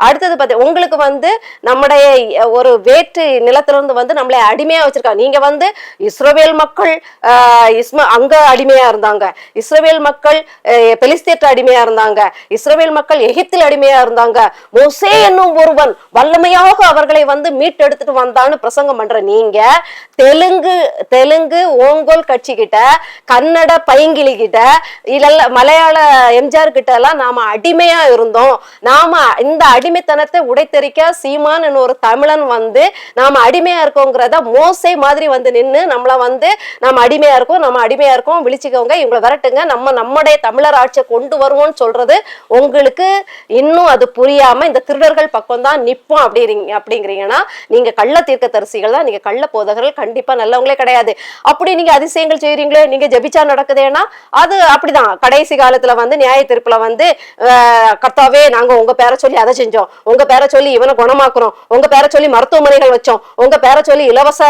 அடுத்தது பார்த்து உங்களுக்கு வந்து நம்முடைய ஒரு வேற்று நிலத்திலிருந்து வந்து நம்மளை அடிமையா வச்சிருக்காங்க. நீங்க வந்து இஸ்ரவேல் மக்கள் அங்க அடிமையா இருந்தாங்க, இஸ்ரவேல் மக்கள் பெலிஸ்தேற்ற அடிமையா இருந்தாங்க, இஸ்ரவேல் மக்கள் எகிப்தில் அடிமையா இருந்தாங்க. மோசே என்னும் ஒருவன் வல்லமையாக அவர்களை வந்து மீட்டெடுத்துட்டு வந்தான்னு பிரசங்கம் பண்ற நீங்க தெலுங்கு ஓங்கோல் கட்சி கிட்ட, கன்னட பைங்கிலி கிட்ட, இல்ல மலையாள எம்ஜிஆர் கிட்ட எல்லாம் நாம அடிமையா இருந்தோம். நாம இந்த அடிமைத்தனத்தை உடைத்தெறிக்க சீமான் ஒரு தமிழன் வந்து நாம அடிமையா இருக்கோங்கிறத மோசே மாதிரி வந்து நின்று நம்மள வந்து நம்ம அடிமையா இருக்கோம் விழிச்சுக்கோங்க, இவங்களை விரட்டுங்க, நம்முடைய தமிழர் ஆட்சியை கொண்டு வருவோம்னு சொல்றது உங்களுக்கு இன்னும் அது புரியாம இந்த திருடர்கள் பக்கம் தான் நிப்போம் அப்படிங்கிறீங்கன்னா நீங்க கள்ள தீர்க்க தரிசிகள் தான், நீங்க கள்ள போதகர்கள் கண்டிப்பா நல்லவங்களே கிடையாது. அப்படி நீங்க அதிசயங்கள் செய்யறீங்களே, நீங்க ஜெபிச்சா நடக்குதுன்னா அது அப்படிதான். கடைசி காலத்துல வந்து நியாய தீர்ப்புல வந்து கர்த்தாவே நாங்க உங்க பேரை சொல்லி அதை செஞ்சோம், உங்க பேரை சொல்லி இவனை குணமாக்குறோம், உங்க பேரை சொல்லி மருத்துவமனைகள் வச்சோம், உங்க பேரை சொல்லி இலவச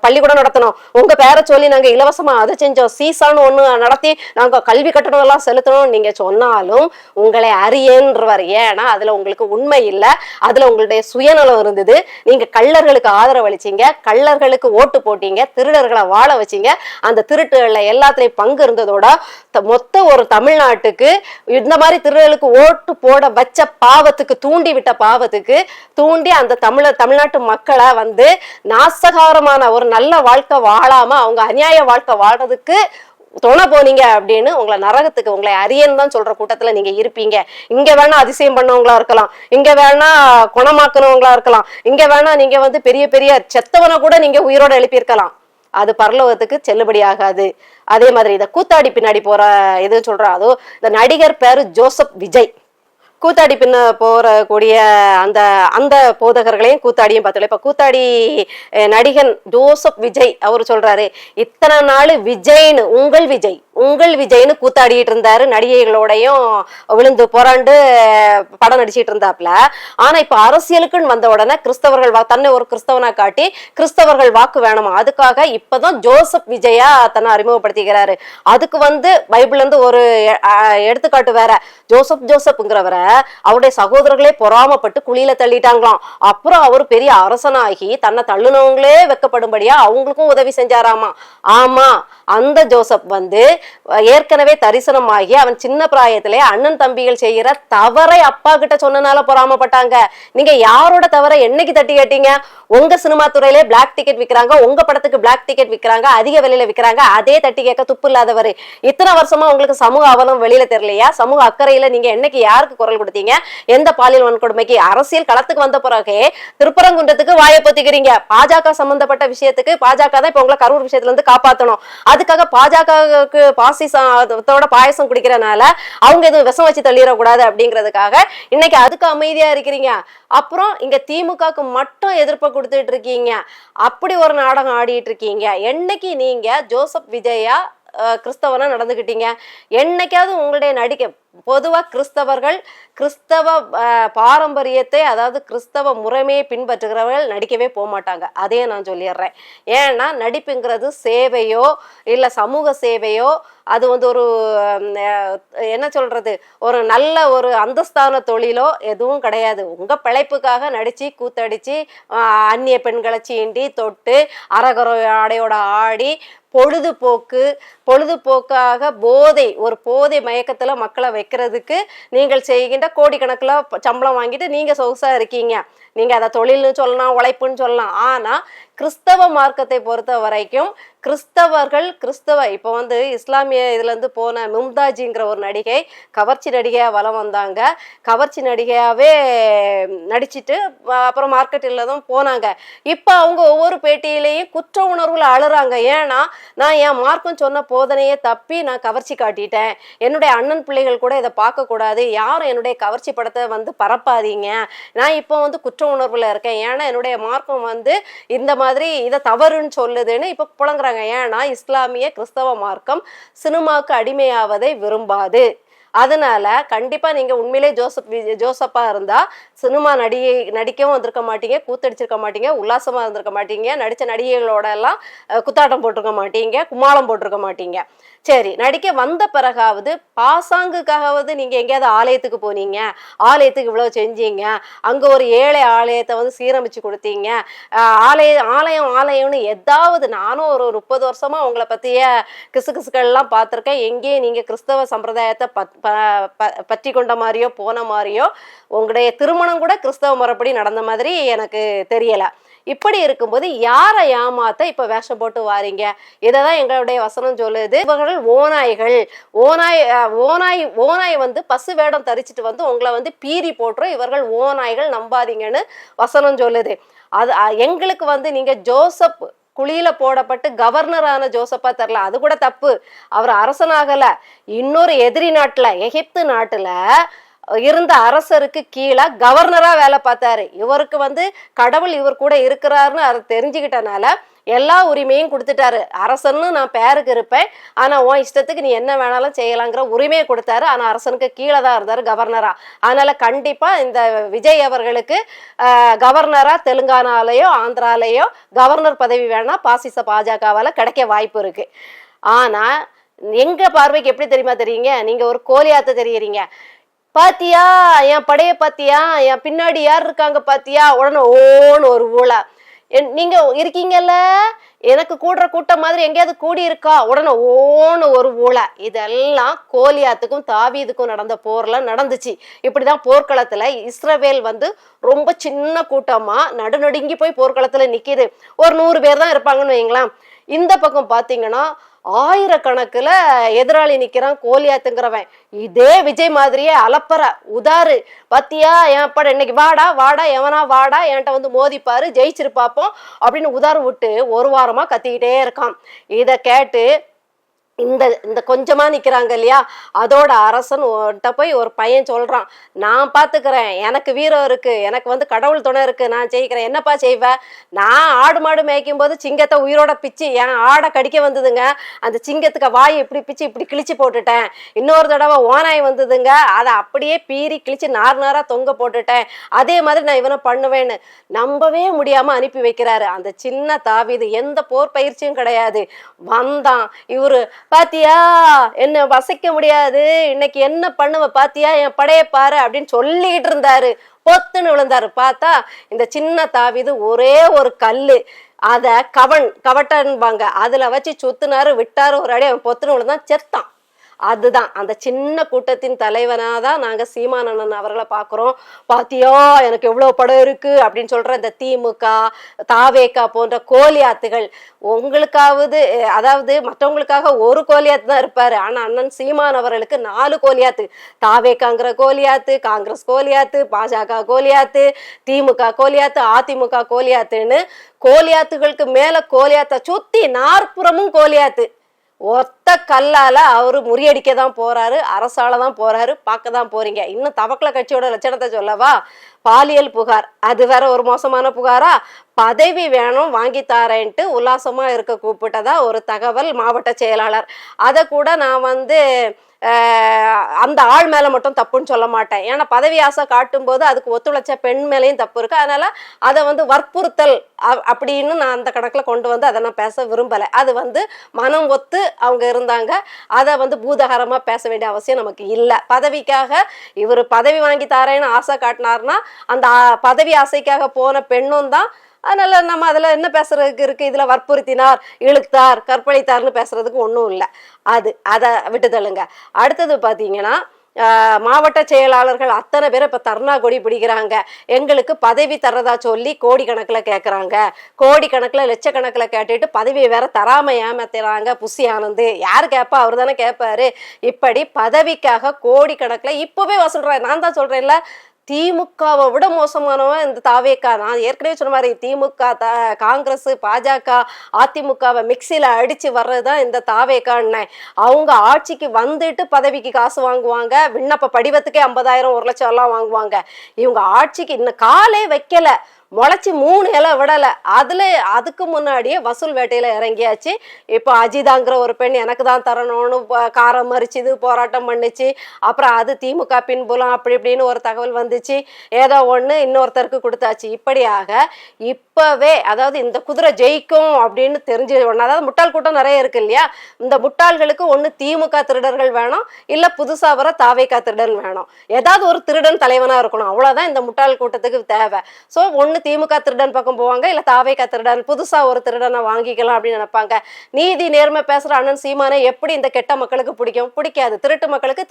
பள்ளிக்கூடம் நடத்தணும், உங்க பேரை சொல்லி நாங்க இலவசமா அதை செஞ்சோம், சீசான்னு ஒண்ணு நடத்தி நாங்க கல்வி கட்டணம் எல்லாம் செலுத்தணும் நீங்க சொன்னாலும் உங்களை அறியன்றவர். ஏன்னா அதுல உங்களுக்கு உண்மை இல்லை, அதுல உங்களுடைய சுயநலம் இருந்தது. நீங்க கள்ளர்களுக்கு ஆதரவு அளிச்சீங்க, கள்ளர்களுக்கு ஓட்டு போட்டீங்க, திருடர்களை வாழ வச்சீங்க. அந்த திருட்டுகள்ல எல்லாத்துலயும் பங்கு இருந்ததோட மொத்த ஒரு தமிழ்நாட்டுக்கு இந்த மாதிரி திருடர்களுக்கு ஓட்டு போட வச்ச பாவத்துக்கு, தூண்டி விட்ட பாவத்துக்கு தூண்டி அந்த தமிழ்நாட்டு மக்களை வந்து நாசகாரமான ஒரு நல்ல வாழ்க்கை வாழாம அவங்க அநியாய வாழ்க்கை வாழ்றதுக்கு துணை போனீங்க அப்படின்னு உங்களை நரகத்துக்கு, உங்களை அரியன்னு தான் சொல்ற கூட்டத்துல நீங்க இருப்பீங்க. இங்க வேணா அதிசயம் பண்ணவங்களா இருக்கலாம், இங்க வேணா குணமாக்குனவங்களா இருக்கலாம், இங்க வேணா நீங்க வந்து பெரிய பெரிய செத்தவனை கூட நீங்க உயிரோட எழுப்பியிருக்கலாம், அது பரலோகத்துக்கு செல்லுபடி ஆகாது. அதே மாதிரி இதை கூத்தாடி பின்னாடி போற எது சொல்றா, அதோ இந்த நடிகர் பேரு ஜோசப் விஜய், கூத்தாடி பின்ன போறக்கூடிய அந்த அந்த போதகர்களையும் கூத்தாடியும் பார்த்தோம். இப்ப கூத்தாடி நடிகன் ஜோசப் விஜய் அவர் சொல்றாரு, இத்தனை நாள் விஜய்னு உங்கள் விஜய்னு கூத்தாடிட்டு இருந்தாரு, நடிகைகளோடையும் விழுந்து புறாண்டு படம் நடிச்சிட்டு இருந்தாப்ல. ஆனா இப்ப அரசியலுக்குன்னு வந்த உடனே கிறிஸ்தவர்கள் தன்னை ஒரு கிறிஸ்தவனா காட்டி கிறிஸ்தவர்கள் வாக்கு வேணுமா, அதுக்காக இப்பதான் ஜோசப் விஜயா தன்னை அறிமுகப்படுத்திக்கிறாரு. அதுக்கு வந்து பைபிள்ல இருந்து ஒரு எடுத்துக்காட்டு வேற. ஜோசப்ங்கிறவரை அவருடைய சகோதரர்களே பொறாமப்பட்டு குழியில தள்ளிட்டாங்களாம். அப்புறம் அவர் பெரிய அரசனாகி தன்னை தள்ளுனவங்களே வெக்கப்படும்படியா அவங்களுக்கும் உதவி செஞ்சாராமா. ஆமா, அந்த ஜோசப் வந்து ஏற்கனவே தரிசனமாகி அவன் சின்ன பிராயத்திலே அண்ணன் தம்பிகள் செய்கிற தவறை அப்பா கிட்ட சொன்னனால பொறாமப்பட்டாங்க. நீங்க யாரோட தவறை என்னைக்கு தட்டி கேட்டீங்க? உங்க சினிமா துறையிலே பிளாக் டிக்கெட் விற்கிறாங்க, உங்க படத்துக்கு பிளாக் டிக்கெட் விற்கிறாங்க, அதிக விலையில விற்கிறாங்க, அதே தட்டி கேட்க துப்பு இல்லாதவர். இத்தனை வருஷமா உங்களுக்கு சமூக அவலம் வெளியில தெரியலையா? சமூக அக்கறையில நீங்க என்னைக்கு யாருக்கு குரல் கொடுத்தீங்க? எந்த பாலியல் வன்கொடுமைக்கு? அரசியல் களத்துக்கு வந்த பிறகு திருப்பரங்குன்றத்துக்கு வாயை பொத்திக்கிறீங்க. பாஜக சம்பந்தப்பட்ட விஷயத்துக்கு பாஜக தான் இப்ப உங்களை கரூர் விஷயத்துல இருந்து காப்பாற்றணும். அதுக்காக பாஜகவுக்கு பாசிசத்தோட பாயசம் குடிக்கிறனால அவங்க எதுவும் விஷம் வச்சு தள்ளிடக்கூடாது அப்படிங்கிறதுக்காக இன்னைக்கு அதுக்கு அமைதியா இருக்கிறீங்க. அப்புறம் இங்க திமுகவுக்கு மட்டும் எதிர்ப்பை கொடுத்துட்டு இருக்கீங்க. அப்படி ஒரு நாடகம் ஆடிட்டு இருக்கீங்க. என்னைக்கு நீங்க ஜோசப் விஜயா கிறிஸ்தவனா நடந்துகிட்டீங்க? என்னைக்காவது உங்களுடைய நடிகை பொதுவா கிறிஸ்தவ பாரம்பரியத்தை, அதாவது கிறிஸ்தவ முறைமையை பின்பற்றுகிறவர்கள் நடிக்கவே போக மாட்டாங்க. அதே நான் சொல்லிடுறேன். ஏன்னா நடிப்புங்கிறது சேவையோ இல்ல சமூக சேவையோ, அது வந்து ஒரு என்ன சொல்றது, ஒரு நல்ல ஒரு அந்தஸ்தான தொழிலோ எதுவும் கிடையாது. உங்க பிழைப்புக்காக நடிச்சு கூத்தடிச்சு அந்நிய பெண்களை சீண்டி தொட்டு அரகர ஆடையோட ஆடி பொழுதுபோக்காக ஒரு போதை மயக்கத்துல மக்களை வைக்கிறதுக்கு நீங்கள் செய்கின்ற கோடிக்கணக்கில் சம்பளம் வாங்கிட்டு நீங்க சொகுசா இருக்கீங்க. நீங்க அதை தொழில்னு சொல்லலாம், உழைப்புன்னு சொல்லலாம். ஆனா கிறிஸ்தவ மார்க்கத்தை பொறுத்த வரைக்கும் கிறிஸ்தவ இப்போ வந்து இஸ்லாமிய இதுல இருந்து போன மும்தாஜிங்கிற ஒரு நடிகை கவர்ச்சி நடிகையா வலம் வந்தாங்க. கவர்ச்சி நடிகையாவே நடிச்சிட்டு அப்புறம் மார்க்கெட்டில் தான் போனாங்க. இப்போ அவங்க ஒவ்வொரு பேட்டியிலையும் குற்ற உணர்வுல அழுறாங்க. ஏன்னா நான் என் மார்க்கம் சொன்ன போதனையே தப்பி நான் கவர்ச்சி காட்டிட்டேன், என்னுடைய அண்ணன் பிள்ளைகள் கூட இதை பார்க்க கூடாது, யாரும் என்னுடைய கவர்ச்சி படத்தை வந்து பரப்பாதீங்க, நான் இப்போ வந்து குற்ற உணர்வுல இருக்கேன், ஏன்னா என்னுடைய மார்க்கம் வந்து இந்த மாதிரி இதை தவறுன்னு சொல்லுதுன்னு இப்போ புலங்குறாங்க. ஏன்னா இஸ்லாமிய கிறிஸ்தவ மார்க்கம் சினிமாவுக்கு அடிமையாவதை விரும்பாது. அதனால கண்டிப்பா நீங்க உண்மையிலே ஜோசப்பா இருந்தா சினிமா நடிக்கவும் வந்திருக்க மாட்டீங்க, கூத்தடிச்சிருக்க மாட்டீங்க, உல்லாசமா இருந்திருக்க மாட்டீங்க, நடிச்ச நடிகைகளோட எல்லாம் குத்தாட்டம் போட்டிருக்க மாட்டீங்க, கும்மாளம் போட்டிருக்க மாட்டீங்க. சரி, நடிக்க வந்த பிறகாவது பாசாங்குக்காகவது நீங்க எங்கேயாவது ஆலயத்துக்கு போனீங்க, ஆலயத்துக்கு இவ்வளவு செஞ்சீங்க, அங்க ஒரு ஏழை ஆலயத்தை வந்து சீரமைச்சு கொடுத்தீங்க, ஆலயம்னு ஏதாவது. நானும் ஒரு 30 வருஷமா உங்களை பத்திய கிசுகிசுக்கள்லாம் பார்த்துருக்கேன். எங்கேயும் நீங்க கிறிஸ்தவ சம்பிரதாயத்தை பற்றி கொண்ட மாதிரியோ போன மாதிரியோ உங்களுடைய திருமணம் கூட கிறிஸ்தவ முறைப்படி நடந்த மாதிரி எனக்கு தெரியல. இப்படி இருக்கும்போது யாரை ஏமாத்த இப்ப வேஷம் போட்டு வாரீங்க? இதைதான் எங்களுடைய வசனம் சொல்லுது. இவர்கள் ஓநாய்கள். ஓநாய் வந்து பசு வேடம் தரிச்சிட்டு வந்து உங்களை வந்து பீறி போட்டுரும். இவர்கள் ஓநாய்கள், நம்பாதீங்கன்னு வசனம் சொல்லுது. அது எங்களுக்கு வந்து நீங்க ஜோசப் குழியில போடப்பட்டு கவர்னரான ஜோசப்பா தரல, அது கூட தப்பு. அவர் அரசனாகல, இன்னொரு எதிரி நாட்டுல, எகிப்து நாட்டுல இருந்த அரசருக்கு கீழே கவர்னரா வேலை பார்த்தாரு. இவருக்கு வந்து கடவுள் இவர் கூட இருக்கிறாருன்னு அதை தெரிஞ்சுக்கிட்டனால எல்லா உரிமையும் கொடுத்துட்டாரு. அரசன்னு நான் பேருக்கு இருப்பேன், ஆனா உன் இஷ்டத்துக்கு நீ என்ன வேணாலும் செய்யலாங்கிற உரிமையை கொடுத்தாரு. ஆனா அரசனுக்கு கீழே தான் இருந்தாரு, கவர்னரா. அதனால கண்டிப்பா இந்த விஜய் அவர்களுக்கு கவர்னரா தெலுங்கானாலேயோ ஆந்திராலேயோ கவர்னர் பதவி வேணா பாஜகவால கிடைக்க வாய்ப்பு இருக்கு. ஆனா எங்க பார்வைக்கு எப்படி தெரியுமா தெரியுங்க? நீங்க ஒரு கோலியாத்த தெரியுறீங்க. பாத்தியா என் படைய, பாத்தியா என் பின்னாடி யார் இருக்காங்க பாத்தியா, உடனே ஓன்னு ஒரு ஊழா. நீங்க இருக்கீங்கல்ல, எனக்கு கூடுற கூட்டம் மாதிரி எங்கேயாவது கூடி இருக்கா, உடனே ஓன்னு ஒரு ஊழா. இதெல்லாம் கோலியாத்துக்கும் தாவீதுக்கும் நடந்த போர்ல நடந்துச்சு. இப்படிதான் போர்க்களத்துல இஸ்ரவேல் வந்து ரொம்ப சின்ன கூட்டமா நடுநடுங்கி போய் போர்க்களத்துல நிக்குது. ஒரு 100 பேர் தான் இருப்பாங்கன்னு வைங்களேன். இந்த பக்கம் பாத்தீங்கன்னா ஆயிரக்கணக்குல எதிராளி நிக்கிறான் கோலியாத்துங்கிறவன். இதே விஜய் மாதிரியே அலப்பற உதாரு. பத்தியா என் படம் இன்னைக்கு வாடா எவனா வாடா என்கிட்ட வந்து மோதிப்பாரு, ஜெயிச்சிரு பாப்போம் அப்படின்னு உதாரு விட்டு 1 வாரமா கத்திக்கிட்டே இருக்கான். இத கேட்டு இந்த கொஞ்சமா நிக்கிறாங்க இல்லையா, அதோட அரசன் போய் ஒரு பையன் சொல்றான், நான் பாத்துக்கிறேன், எனக்கு வீரம் இருக்கு, எனக்கு வந்து கடவுள் துணை இருக்கு, நான் ஜெயிக்கிறேன். என்னப்பா செய்வ? நான் ஆடு மாடு மேய்க்கும் போது சிங்கத்தை உயிரோட பிச்சு என் ஆடை கடிக்க வந்ததுங்க, அந்த சிங்கத்துக்கு வாய் இப்படி பிச்சு இப்படி கிழிச்சு போட்டுட்டேன். இன்னொரு தடவை ஓனாய் வந்ததுங்க, அதை அப்படியே பீறி கிழிச்சு நாரா தொங்க போட்டுட்டேன். அதே மாதிரி நான் இவனை பண்ணுவேன்னு நம்பவே முடியாம அனுப்பி வைக்கிறாரு. அந்த சின்ன தாவீது எந்த போர் பயிற்சியும் கிடையாது, வந்தான். இவரு பாத்தியா என்ன வசைக்க முடியாது, இன்னைக்கு என்ன பண்ணுவ பாத்தியா, என் படைய பாரு அப்படின்னு சொல்லிக்கிட்டு இருந்தாரு. பொத்துன்னு விழுந்தாரு. பார்த்தா இந்த சின்ன தாவீது ஒரே ஒரு கல்லு, அத கவட்டன்பாங்க, அதுல வச்சு சுத்துனாரு, விட்டாரு, ஒரு அடி அவன் பொத்துன்னு விழுந்தான், செத்தான். அதுதான் அந்த சின்ன கூட்டத்தின் தலைவனாதான் நாங்க சீமானண்ணன் அவர்களை பாக்குறோம். பாத்தியோ எனக்கு எவ்வளவு படம் இருக்கு அப்படின்னு சொல்ற இந்த திமுக தாவேகா போன்ற கோலியாத்துகள் உங்களுக்காவது, அதாவது மற்றவங்களுக்காக ஒரு கோலியாத்து தான் இருப்பாரு. ஆனா அண்ணன் சீமான் அவர்களுக்கு 4 கோலியாத்து. தாவேகாங்கிற கோலியாத்து, காங்கிரஸ் கோலியாத்து, பாஜக கோலியாத்து, திமுக கோலியாத்து, அதிமுக கோலியாத்துன்னு கோலியாத்துகளுக்கு மேல கோலியாத்த சுத்தி நாற்புறமும் கோலியாத்து. ஒத்த கல்லால அவரு முறியடிக்க தான் போறாரு, அரசால தான் போறாரு, பார்க்க தான் போறீங்க. இன்னும் தவக்கல கட்சியோட லட்சணத்தை சொல்லவா? பாலியல் புகார், அது வேற ஒரு மோசமான புகாரா? பதவி வேணும் வாங்கி தாரேன்ட்டு உல்லாசமா இருக்க கூப்பிட்டதா ஒரு தகவல் மாவட்ட செயலாளர். அதை கூட நான் வந்து அந்த ஆள் மேல மட்டும் தப்புன்னு சொல்ல மாட்டேன். ஏன்னா பதவி ஆசை காட்டும் போது அதுக்கு ஒத்துழைச்ச பெண் மேலேயும் தப்பு இருக்கு. அதனால அதை வந்து வற்புறுத்தல் அப்படின்னு நான் அந்த கணக்குல கொண்டு வந்து அதை நான் பேச விரும்பலை. அது வந்து மனம் ஒத்து அவங்க இருந்தாங்க, அதை வந்து பூதகரமா பேச வேண்டிய அவசியம் நமக்கு இல்லை. பதவிக்காக இவர் பதவி வாங்கி தாரேன்னு ஆசை காட்டினார்னா அந்த பதவி ஆசைக்காக போன பெண்ணும் தான். அதனால நம்ம அதுல என்ன பேசுறதுக்கு இருக்கு? இதுல வற்புறுத்தினார், இழுத்தார், கற்பழித்தார்னு பேசுறதுக்கு ஒன்றும் இல்லை. அதை விட்டுதழுங்க. அடுத்தது பாத்தீங்கன்னா மாவட்ட செயலாளர்கள் அத்தனை பேரை இப்ப தர்ணா கொடி பிடிக்கிறாங்க. எங்களுக்கு பதவி தர்றதா சொல்லி கோடிக்கணக்கில் கேட்கறாங்க, கோடிக்கணக்கில் லட்சக்கணக்கில் கேட்டுட்டு பதவியை வேற தராம ஏமாத்துறாங்க. புசி ஆனந்த் யாரு கேட்பா? அவர் தானே கேட்பாரு. இப்படி பதவிக்காக கோடிக்கணக்கில் இப்பவே வசூல்றாரு. நான் தான் சொல்றேன்ல, திமுகவை விட மோசமானவன் இந்த தாவேகா. நான் ஏற்கனவே சொன்ன மாதிரி திமுக காங்கிரஸ் பாஜக அதிமுகவை மிக்சியில அடிச்சு வர்றதுதான் இந்த தாவேகான்னு. அவங்க ஆட்சிக்கு வந்துட்டு பதவிக்கு காசு வாங்குவாங்க, விண்ணப்ப படிவத்துக்கே 50,000 1 லட்சம் எல்லாம் வாங்குவாங்க. இவங்க ஆட்சிக்கு இன்னும் காலே வைக்கல, முளைச்சி 3 இலை விடலை. அதுக்கு முன்னாடியே வசூல் வேட்டையில இறங்கியாச்சு. இப்போ அஜிதாங்கிற ஒரு பெண் எனக்கு தான் தரணும்னு காரம் மறிச்சுது, போராட்டம் பண்ணுச்சு. அப்புறம் அது திமுக பின்புலம் அப்படி இப்படின்னு ஒரு தகவல் வந்துச்சு. ஏதோ ஒண்ணு இன்னொருத்தருக்கு கொடுத்தாச்சு. இப்படியாக இப்பவே அதாவது இந்த குதிரை ஜெயிக்கும் அப்படின்னு தெரிஞ்சு ஒண்ணு, அதாவது முட்டாள் கூட்டம் நிறைய இருக்கு இல்லையா, இந்த முட்டாள்களுக்கு ஒண்ணு திமுக திருடர்கள் வேணும், இல்ல புதுசா வர தாவேகா திருடர்கள் வேணும். ஏதாவது ஒரு திருடன் தலைவனா இருக்கணும், அவ்வளவுதான் இந்த முட்டாள் கூட்டத்துக்கு தேவை. சோ ஒண்ணு திமுக திருடன் பக்கம் போவாங்க, இல்ல தாவேகா திருடன் புதுசா ஒரு திருடனை வாங்கிக்கலாம் அப்படின்னு நினைப்பாங்க. நீதி நேர்மை பேசுற அண்ணன் சீமானை எப்படி இந்த கெட்ட மக்களுக்கு பிடிக்கும்? பிடிக்காது. திருட்டு மக்களுக்கு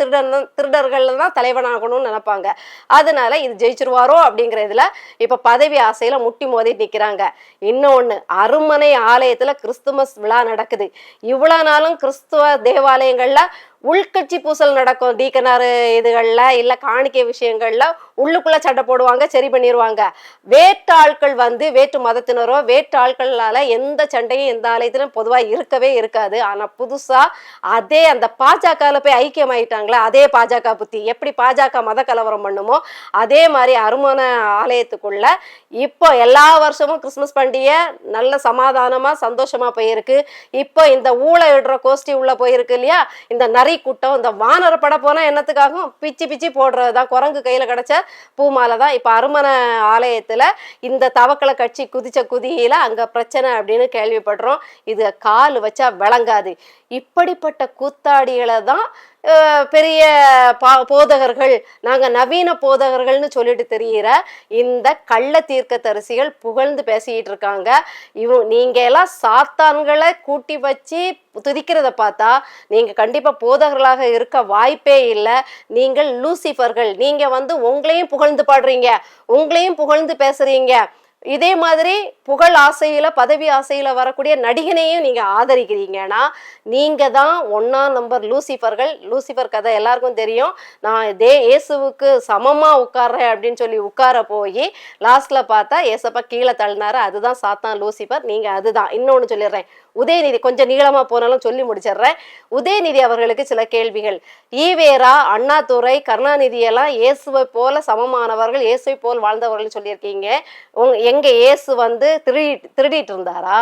திருடர்கள் தான் தலைவனாகணும்னு நினைப்பாங்க. அதனால இது ஜெயிச்சிருவாரோ அப்படிங்கிற இதுல இப்ப பதவி ஆசையில முட்டி மோதி நிக்கிறாங்க. இன்னொன்னு, அருமனை ஆலயத்துல கிறிஸ்துமஸ் விழா நடக்குது. இவ்வளவு நாளும் கிறிஸ்துவ தேவாலயங்கள்ல உள்கட்சி பூசல் நடக்கும். டீக்கனாரு இதுகள்ல இல்ல காணிக்கை விஷயங்கள்ல உள்ளுக்குள்ள சட்டை போடுவாங்க, சரி பண்ணிடுவாங்க. வேற்று ஆட்கள் வந்து வேற்று மதத்தினரோ வேற்று ஆட்களால எந்த சண்டையும் எந்த ஆலயத்திலும் பொதுவா இருக்கவே இருக்காது. ஆனா புதுசா அதே அந்த பாஜகல போய் ஐக்கியமாயிட்டாங்களா, அதே பாஜக புத்தி எப்படி பாஜக மத கலவரம் பண்ணுமோ அதே மாதிரி அருமான ஆலயத்துக்குள்ள இப்போ எல்லா வருஷமும் கிறிஸ்துமஸ் பண்டிகை நல்ல சமாதானமா சந்தோஷமா போயிருக்கு. இப்போ இந்த ஊழலிடுற கோஷ்டி உள்ள போயிருக்கு இல்லையா, இந்த நரி கூட்டம், இந்த வானர பட போனா என்னத்துக்காகவும் பிச்சு பிச்சு போடுறதுதான், குரங்கு கையில கிடைச்ச பூமாலை தான். இப்ப அருமன ஆலயத்துல இந்த தவக்கலை கட்சி குதிச்ச குதியில அங்க பிரச்சனை அப்படின்னு கேள்விப்படுறோம். இது கால் வச்சா விளங்காது. இப்படிப்பட்ட கூத்தாடிகளை தான் பெரிய போதகர்கள், நாங்க நவீன போதகர்கள்னு சொல்லிட்டு தெரிகிற இந்த கள்ள தீர்க்க தரிசிகள் புகழ்ந்து பேசிட்டு இருக்காங்க. நீங்க எல்லாம் சாத்தான்களை கூட்டி வச்சு துதிக்கிறத பார்த்தா நீங்க கண்டிப்பா போதகர்களாக இருக்க வாய்ப்பே இல்லை. நீங்கள் லூசிஃபர்கள். நீங்க வந்து உங்களையும் புகழ்ந்து பாடுறீங்க, உங்களையும் புகழ்ந்து பேசுறீங்க. இதே மாதிரி புகழ் ஆசையில பதவி ஆசையில வரக்கூடிய நடிகனையும் நீங்க ஆதரிக்கிறீங்கன்னா நீங்க தான் 1ஆம் நம்பர் லூசிஃபர்கள். லூசிஃபர் கதை எல்லாருக்கும் தெரியும். நான் இயேசுவுக்கு சமமா உட்கார்றேன் அப்படின்னு சொல்லி உட்கார போய் லாஸ்ட்ல பார்த்தா ஏசப்பா கீழே தள்ளினாரு. அதுதான் சாத்தான் லூசிஃபர். நீங்க அதுதான். இன்னொன்னு சொல்லிடுறேன், உதயநிதி கொஞ்சம் நீளமா போனாலும் சொல்லி முடிச்சிடுறேன். உதயநிதி அவர்களுக்கு சில கேள்விகள். ஈவேரா, அண்ணாதுரை, கருணாநிதி எல்லாம் இயேசுவை போல சமமானவர்கள், இயேசுவை போல் வாழ்ந்தவர்கள் சொல்லியிருக்கீங்க. எங்க இயேசு வந்து திருடிட்டு இருந்தாரா?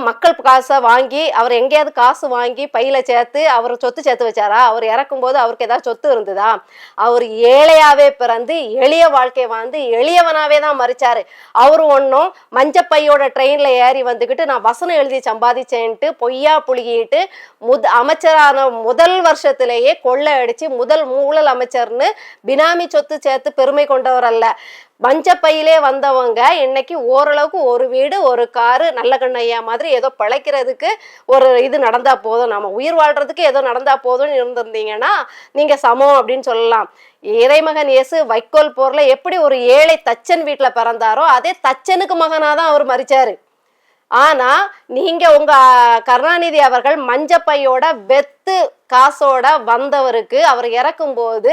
மக்கள் காசை வாங்கி அவர் எங்கேயாவது காசு வாங்கி பையில சேர்த்து அவர் சொத்து சேர்த்து வச்சாரா? அவர் இறக்கும் போது அவருக்கு ஏதாவது சொத்து இருந்ததா? அவர் ஏழையாவே பிறந்து எளிய வாழ்க்கை வாழ்ந்து எளியவனாவே தான் மறிச்சாரு. அவரு ஒன்றும் மஞ்சப்பையோட ட்ரெயின்ல ஏறி வந்துக்கிட்டு நான் வசனம் எழுதி சம்பாதிச்சேன்ட்டு பொய்யா புழுகிட்டு அமைச்சரான முதல் வருஷத்திலேயே கொள்ளை அடிச்சு முதல் ஊழல் அமைச்சர்னு பினாமி சொத்து சேர்த்து பெருமை கொண்டவர் அல்ல. மஞ்சப்பையிலே வந்தவங்க இன்னைக்கு ஓரளவுக்கு ஒரு வீடு ஒரு காரு நல்ல கண்ணையா மாதிரி ஏதோ பிழைக்கிறதுக்கு ஒரு இது நடந்தா போதும், நம்ம உயிர் வாழ்றதுக்கு ஏதோ நடந்தா போதும்னு இருந்திருந்தீங்கன்னா நீங்க சமம் அப்படின்னு சொல்லலாம். இறைமகன் இயேசு வைக்கோல் போர்ல எப்படி ஒரு ஏழை தச்சன் வீட்டுல பிறந்தாரோ அதே தச்சனுக்கு மகனாதான் அவர் மரிச்சாரு. ஆனா நீங்க உங்க கருணாநிதி அவர்கள் மஞ்சப்பையோட வெத்து காசோட வந்தவருக்கு அவர் இறக்கும் போது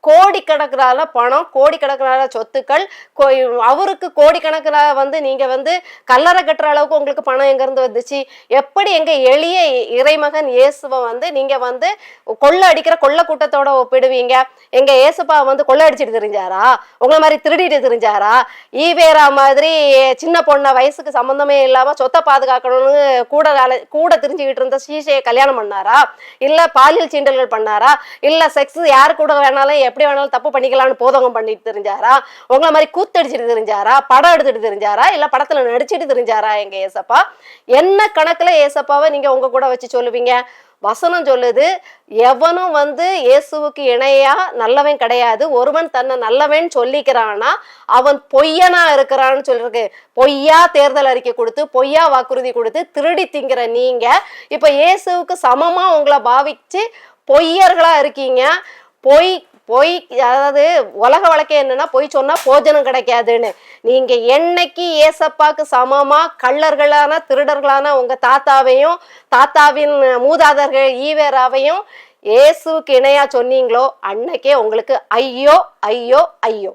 கோடிக்கணக்கான பணம், கோடிக்கணக்கான சொத்துக்கள், அவருக்கு கோடிக்கணக்கில் வந்து நீங்க வந்து கல்லறை கட்டுற அளவுக்கு உங்களுக்கு பணம் எங்க இருந்து வந்துச்சு? எப்படி எங்க எளிய இறைமகன் இயேசுவை வந்து நீங்க வந்து கொள்ளை அடிக்கிற கொள்ளை கூட்டத்தோட ஒப்பிடுவீங்க? எங்க இயேசுப்பா வந்து கொள்ளை அடிச்சுட்டு தெரிஞ்சாரா? உங்களை மாதிரி திருடிட்டு தெரிஞ்சாரா? ஈவேரா மாதிரி சின்ன பொண்ண வயசுக்கு சம்பந்தமே இல்லாம சொத்தை பாதுகாக்கணும்னு கூட தெரிஞ்சுக்கிட்டு இருந்த சீசையை கல்யாணம் பண்ணாரா? இல்ல பாலியல் சீண்டல்கள் பண்ணாரா? இல்ல செக்ஸ் யாரு கூட வேணாலும் எப்படி வேணாலும் தப்பு பண்ணிக்கலாம்னு போதகம் பண்ணிட்டு தெரிஞ்சாரா? உங்களை மாதிரி கூத்தடிச்சுட்டு தெரிஞ்சாரா? படம் எடுத்துட்டு தெரிஞ்சாரா? இல்ல படத்துல நடிச்சுட்டு தெரிஞ்சாரா? எங்க ஏசப்பா என்ன கணக்குல ஏசப்பாவை நீங்க உங்க கூட வச்சு சொல்லுவீங்க? வசனம் சொல்லுது, எவனும் வந்து இயேசுவுக்கு இணையா நல்லவன் கிடையாது. ஒருவன் தன்னை நல்லவன் சொல்லிக்கிறான்னா அவன் பொய்யனா இருக்கிறான்னு சொல்லிருக்கு. பொய்யா தேர்தல் அறிக்கை கொடுத்து பொய்யா வாக்குறுதி கொடுத்து திருடி திங்கிற நீங்க இப்ப இயேசுவுக்கு சமமா உங்களை பாவிச்சு பொய்யர்களா இருக்கீங்க. பொய் அதாவது உலக வழக்கே என்னன்னா பொய் சொன்னா போஜனம் கிடைக்காதுன்னு. நீங்க என்னைக்கு ஏசப்பாக்கு சமமா கள்ளர்களான திருடர்களான உங்க தாத்தாவையும் தாத்தாவின் மூதாதர்கள் ஈவேராவையும் இயேசுக்கு இணையா சொன்னீங்களோ அன்னைக்கே உங்களுக்கு ஐயோ ஐயோ ஐயோ.